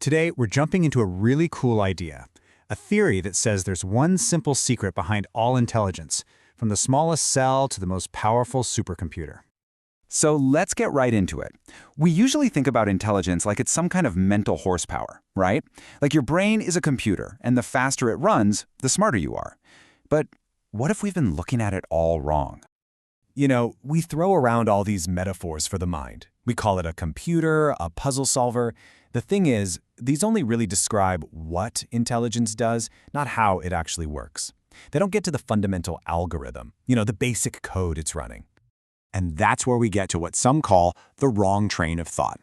Today, we're jumping into a really cool idea, a theory that says there's one simple secret behind all intelligence, from the smallest cell to the most powerful supercomputer. So let's get right into it. We usually think about intelligence like it's some kind of mental horsepower, right? Like your brain is a computer, and the faster it runs, the smarter you are. But what if we've been looking at it all wrong? You know, we throw around all these metaphors for the mind. We call it a computer, a puzzle solver. The thing is, these only really describe what intelligence does, not how it actually works. They don't get to the fundamental algorithm, the basic code it's running. And that's where we get to what some call the wrong train of thought.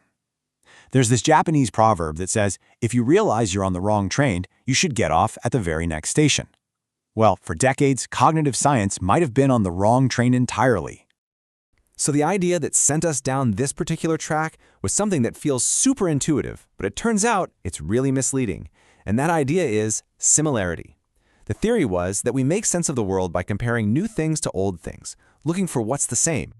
There's this Japanese proverb that says, if you realize you're on the wrong train, you should get off at the very next station. Well, for decades, cognitive science might have been on the wrong train entirely. So the idea that sent us down this particular track was something that feels super intuitive, but it turns out it's really misleading. And that idea is similarity. The theory was that we make sense of the world by comparing new things to old things, looking for what's the same.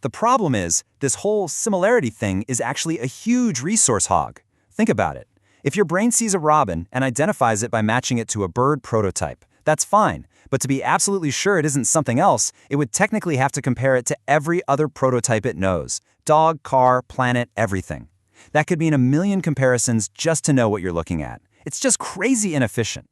The problem is, this whole similarity thing is actually a huge resource hog. Think about it. If your brain sees a robin and identifies it by matching it to a bird prototype, that's fine. But to be absolutely sure it isn't something else, it would technically have to compare it to every other prototype it knows. Dog, car, planet, everything. That could mean a million comparisons just to know what you're looking at. It's just crazy inefficient.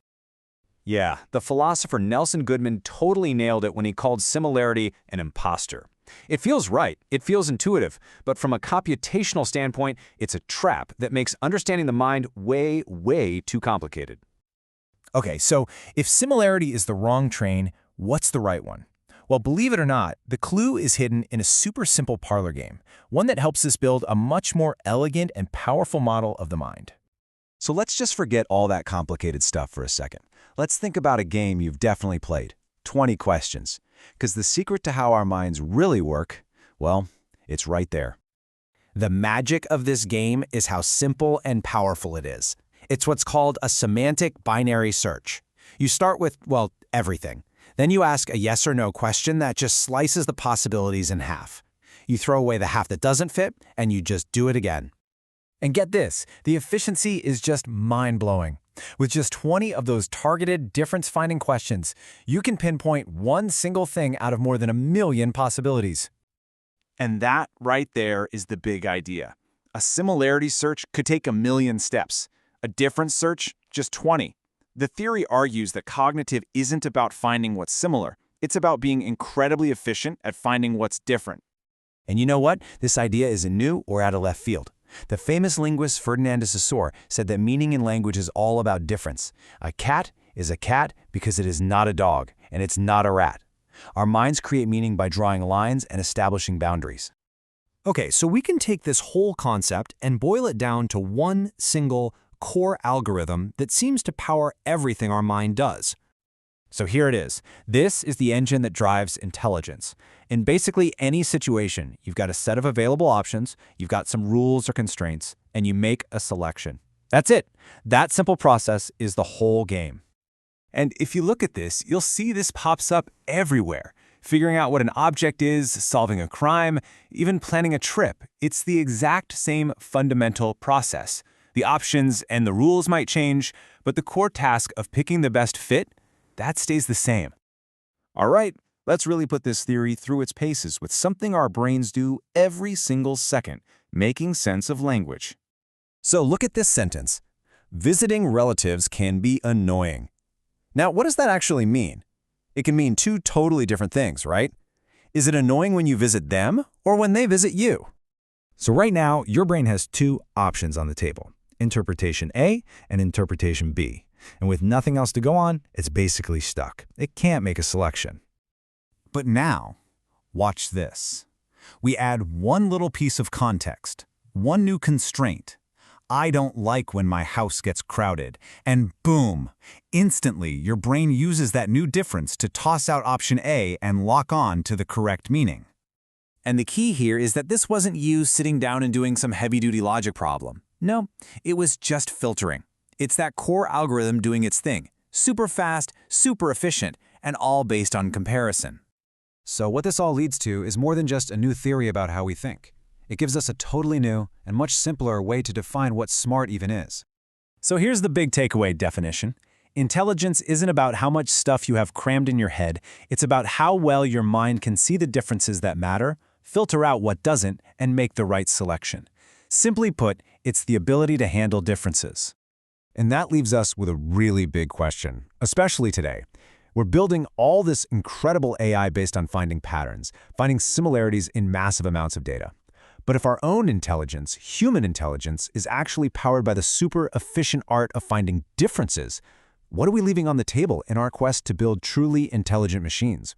Yeah, the philosopher Nelson Goodman totally nailed it when he called similarity an imposter. It feels right, it feels intuitive, but from a computational standpoint, it's a trap that makes understanding the mind way, way too complicated. Okay, so if similarity is the wrong train, what's the right one? Well, believe it or not, the clue is hidden in a super simple parlor game, one that helps us build a much more elegant and powerful model of the mind. So let's just forget all that complicated stuff for a second. Let's think about a game you've definitely played. 20 questions. Because the secret to how our minds really work, well, it's right there. The magic of this game is how simple and powerful it is. It's what's called a semantic binary search. You start with, well, everything. Then you ask a yes or no question that just slices the possibilities in half. You throw away the half that doesn't fit, and you just do it again. And get this, the efficiency is just mind-blowing. With just 20 of those targeted, difference-finding questions, you can pinpoint one single thing out of more than 1 million possibilities. And that right there is the big idea. A similarity search could take 1 million steps. A difference search, just 20. The theory argues that cognitive isn't about finding what's similar. It's about being incredibly efficient at finding what's different. And you know what? This idea isn't new or out of left field. The famous linguist Ferdinand de Saussure said that meaning in language is all about difference. A cat is a cat because it is not a dog, and it's not a rat. Our minds create meaning by drawing lines and establishing boundaries. Okay, so we can take this whole concept and boil it down to one single core algorithm that seems to power everything our mind does. So here it is. This is the engine that drives intelligence. In basically any situation, you've got a set of available options, you've got some rules or constraints, and you make a selection. That's it. That simple process is the whole game. And if you look at this, you'll see this pops up everywhere. Figuring out what an object is, solving a crime, even planning a trip. It's the exact same fundamental process. The options and the rules might change, but the core task of picking the best fit, that stays the same. All right, let's really put this theory through its paces with something our brains do every single second, making sense of language. So look at this sentence. Visiting relatives can be annoying. Now, what does that actually mean? It can mean two totally different things, right? Is it annoying when you visit them or when they visit you? So right now, your brain has two options on the table, interpretation A and interpretation B. And with nothing else to go on, it's basically stuck. It can't make a selection. But now, watch this. We add one little piece of context, one new constraint. I don't like when my house gets crowded. And boom, instantly your brain uses that new difference to toss out option A and lock on to the correct meaning. And the key here is that this wasn't you sitting down and doing some heavy-duty logic problem. No, it was just filtering. It's that core algorithm doing its thing, super fast, super efficient, and all based on comparison. So what this all leads to is more than just a new theory about how we think. It gives us a totally new and much simpler way to define what smart even is. So here's the big takeaway definition. Intelligence isn't about how much stuff you have crammed in your head, it's about how well your mind can see the differences that matter, filter out what doesn't, and make the right selection. Simply put, it's the ability to handle differences. And that leaves us with a really big question, especially today. We're building all this incredible AI based on finding patterns, finding similarities in massive amounts of data. But if our own intelligence, human intelligence, is actually powered by the super efficient art of finding differences, what are we leaving on the table in our quest to build truly intelligent machines?